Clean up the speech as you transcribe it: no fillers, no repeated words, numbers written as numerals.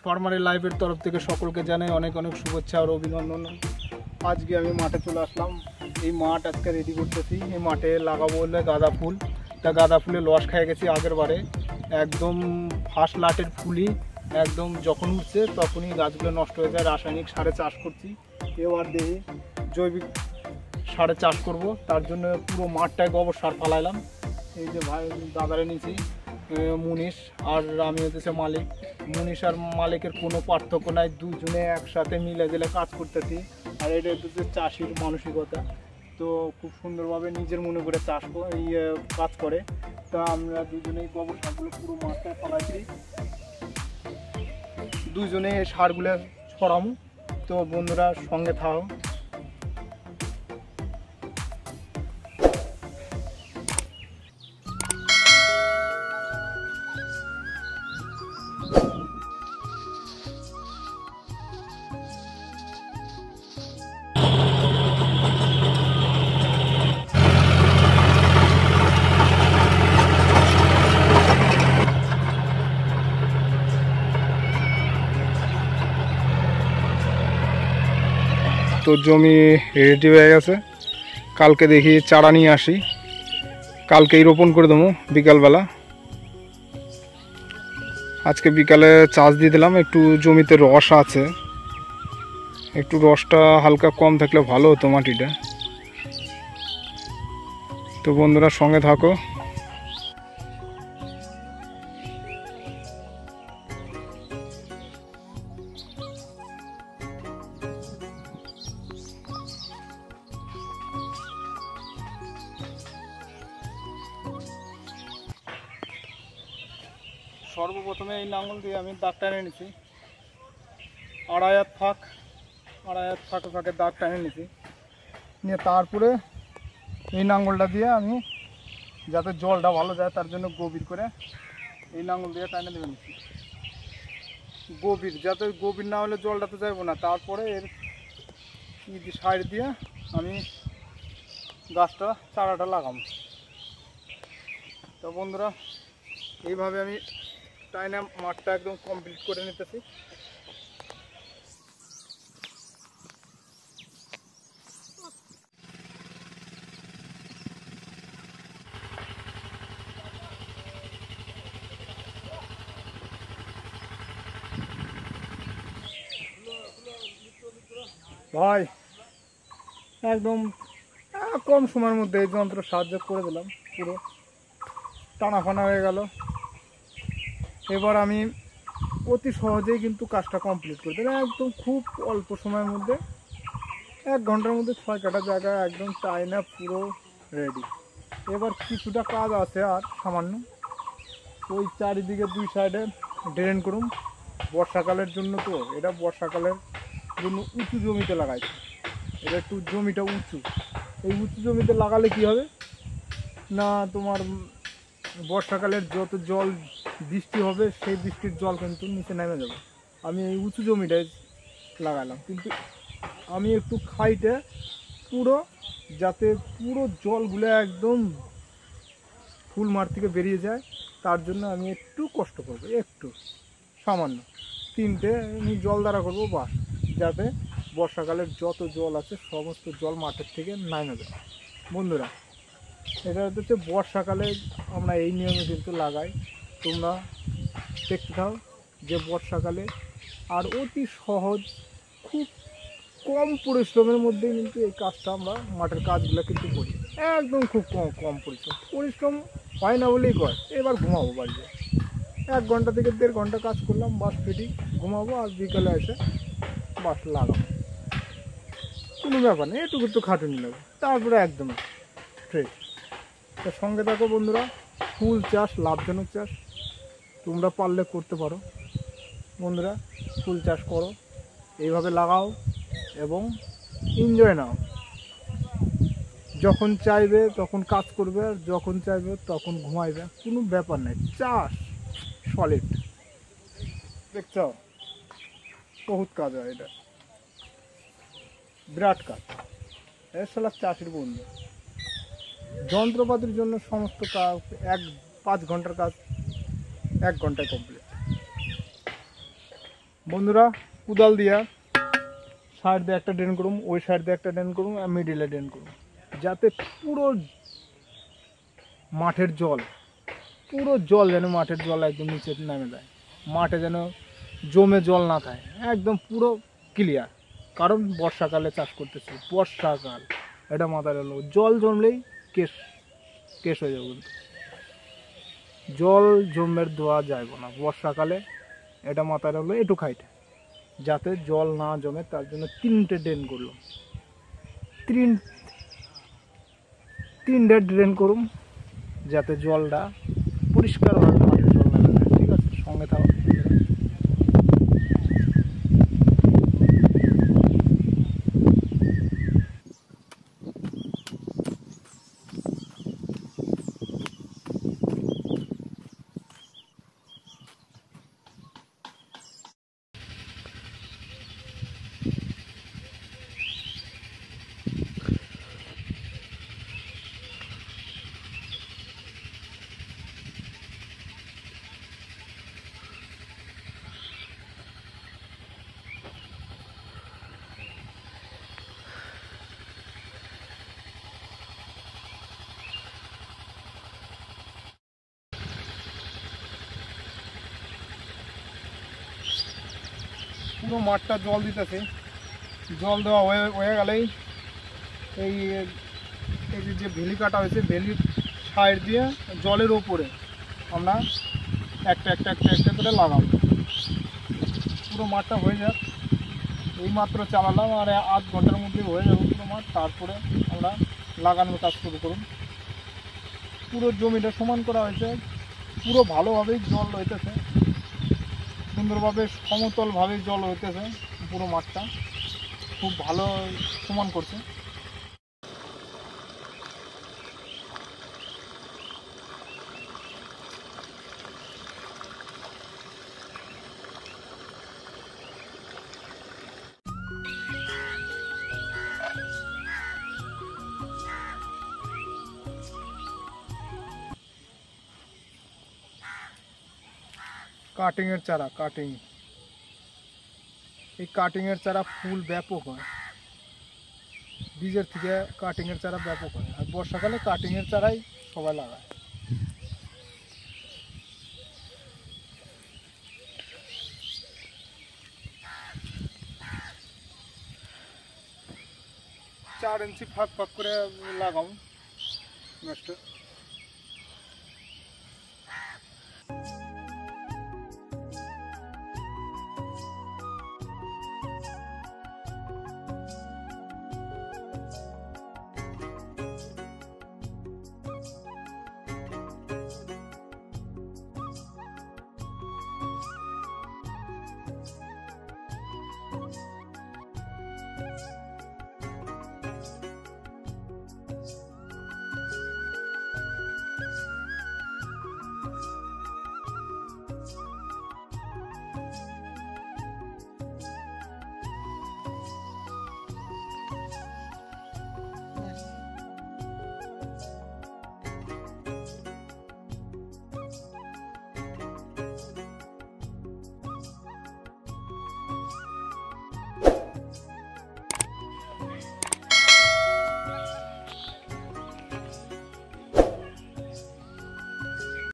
ফার্মারের লাইফের তরফ থেকে সকলকে জানাই অনেক অনেক শুভেচ্ছা আর অভিনন্দন। আজকে আমি মাঠে চলে আসলাম। এই মাঠ আজকে রেডি করতেছি। এই মাঠে লাগাবো বলে গাঁদা ফুল। তা গাঁদা ফুলে লস খেয়ে গেছি আগের বারে, একদম ফার্স্ট লাটের ফুলই একদম যখন উঠছে তখনই গাছগুলো নষ্ট হয়ে যায়। রাসায়নিক সারে চাষ করছি, এবার দেখি জৈবিক সারে চাষ করব। তার জন্য পুরো মাঠটায় গোবর সার ফালাইলাম। এই যে ভাই দাদারে নিয়েছি, মুনিশ আর আমি হচ্ছে মালিক। মুনিশ আর মালিকের কোনো পার্থক্য নাই, দুজনে একসাথে মিলে গেলে কাজ করতেছি। আর এটা হচ্ছে চাষির মানসিকতা, তো খুব সুন্দরভাবে নিজের মনে করে কাজ করে। তা আমরা দুজনেই গোবর সারগুলো পুরো মাঠটায় ফালাইছি, দুজনে সারগুলো ছড়ামু। তো বন্ধুরা সঙ্গে থাকো। তো জমি রেডি হয়ে গেছে, কালকে দেখি চারা নিয়ে আসি, কালকেই রোপণ করে দেবো বিকালবেলা। আজকে বিকালে চাষ দিয়ে দিলাম। একটু জমিতে রস আছে, একটু রসটা হালকা কম থাকলে ভালো হতো মাটিটা। তো বন্ধুরা সঙ্গে থাকো। সর্বপ্রথমে এই লাঙল দিয়ে আমি দাগ টানে নিয়েছি, আড়াই হাত ফাঁকে দাগ টানে নিয়েছি। নিয়ে তারপরে এই লাঙলটা দিয়ে আমি যাতে জলটা ভালো যায় তার জন্য গভীর করে এই লাঙল দিয়ে টানে দেবে নিচ্ছি। গভীর যাতে গভীর না হলে জলটা তো যাইব না। তারপরে এর সাইড দিয়ে আমি গাছটা চারাটা লাগাবো। তো বন্ধুরা এইভাবে আমি টাইনা মাঠটা একদম কমপ্লিট করে নিতেছি। ভাই একদম কম সময়ের মধ্যে এই যন্ত্র সাহায্য করে দিলাম, পুরো টানাফানা হয়ে গেল। এবার আমি অতি সহজেই কিন্তু কাজটা কমপ্লিট করে দিলাম, একদম খুব অল্প সময়ের মধ্যে 1 ঘন্টার মধ্যে 6 কাঠা জায়গা একদম টাইনা পুরো রেডি। এবার কিছুটা কাজ আছে আর সামান্য, ওই চারিদিকে 2 সাইডে ড্রেন করুন। বর্ষাকালের জন্য, তো এটা বর্ষাকালের জন্য উঁচু জমিতে লাগাইছে। এটা একটু জমিটা উঁচু, এই উঁচু জমিতে লাগালে কি হবে না, তোমার বর্ষাকালের যত জল বৃষ্টি হবে সেই বৃষ্টির জল কিন্তু নিচে নেমে যাবে। আমি এই উঁচু জমিটায় লাগালাম, কিন্তু আমি একটু খাইতে পুরো যাতে পুরো জলগুলো একদম ফুল মাঠ থেকে বেরিয়ে যায়, তার জন্য আমি একটু কষ্ট করবো, একটু সামান্য 3টে আমি জল দ্বারা করবো বাস, যাতে বর্ষাকালের যত জল আছে সমস্ত জল মাঠের থেকে নামে যায়। বন্ধুরা এটা হচ্ছে বর্ষাকালে আমরা এই নিয়মে কিন্তু লাগাই, তোমরা দেখতে থাও যে বর্ষাকালে আর অতি সহজ খুব কম পরিশ্রমের মধ্যে কিন্তু এই কাজটা আমরা মাঠের কাজগুলো কিন্তু করি। একদম খুব কম পরিশ্রম হয় না বলেই কয়। এবার ঘুমাবো বাড়িতে, 1 ঘন্টা থেকে 1.5 ঘন্টা কাজ করলাম, বাস ফিটি ঘুমাবো, আর বিকালে এসে বাস লাগাবো, কোনো ব্যাপার নেই। এটুকু একটু খাটুনি লাগবে, তারপরে একদম ফ্রেশ। তো সঙ্গে থাকো বন্ধুরা। ফুল চাষ লাভজনক চাষ, তোমরা পারলে করতে পারো। বন্ধুরা ফুল চাষ করো, এইভাবে লাগাও এবং এনজয় নাও। যখন চাইবে তখন কাজ করবে, আর যখন চাইবে তখন ঘুমাইবে, কোনো ব্যাপার নেই। চাষ সলিড, দেখছ বহুত কাজ হয়, এটা বিরাট কাজ। এর সালা চাষির বন্ধু। যন্ত্রপাতির জন্য সমস্ত কাজ 5 ঘন্টার কাজ 1 ঘন্টায় কমপ্লিট। বন্ধুরা কুদাল দিয়া সাইড দিয়ে একটা ড্রেন করুন, ওই সাইড দিয়ে একটা ড্রেন করুন, আর মিডিলে ড্রেন করুন, যাতে পুরো মাঠের জল যেন মাঠের জল একদম নিচে নেমে যায়, মাঠে যেন জমে জল না থাকে, একদম পুরো ক্লিয়ার। কারণ বর্ষাকালে চাষ করতেছি, বর্ষাকাল, এটা মাথায় রাখলো। জল জমলেই কেস কেস হয়ে যাবে, কিন্তু জল জমের দেওয়া যাইব না বর্ষাকালে, এটা মাথায় রাখলো। একটু খাইতে যাতে জল না জমে তার জন্য 3টে ড্রেন করলাম, তিনটে ড্রেন করুন যাতে জলটা পরিষ্কারভাবে মাঠের জল নেমে যায়। ঠিক আছে, সঙ্গে থাকো। পুরো মাঠটা জল দিতেছে, জল দেওয়া হয়ে গেলেই এই যে ভেলি কাটা হয়েছে, ভেলির সাইড দিয়ে জলের ওপরে আমরা একটা করে লাগাবো। পুরো মাঠটা হয়ে যাক, এই মাত্র চালালাম, আর আধ ঘন্টার মধ্যে হয়ে যাবে পুরো মাঠ। তারপরে আমরা লাগানোর কাজ শুরু করুন। পুরো জমিটা সমান করা হয়েছে, পুরো ভালোভাবেই জল হইতেছে, সুন্দরভাবে সমতলভাবে জল হইতেছে, পুরো মাঠটা খুব ভালো সমান করছে। কাটিংয়ের চারা, এই কাটিংয়ের চারা ফুল ব্যাপক হয়, বীজের থেকে কাটিংয়ের চারা ব্যাপক হয়, আর বর্ষাকালে কাটিংয়ের চারাই সবাই লাগায়। চার ইঞ্চি ফাঁক করে লাগাও গাছটা।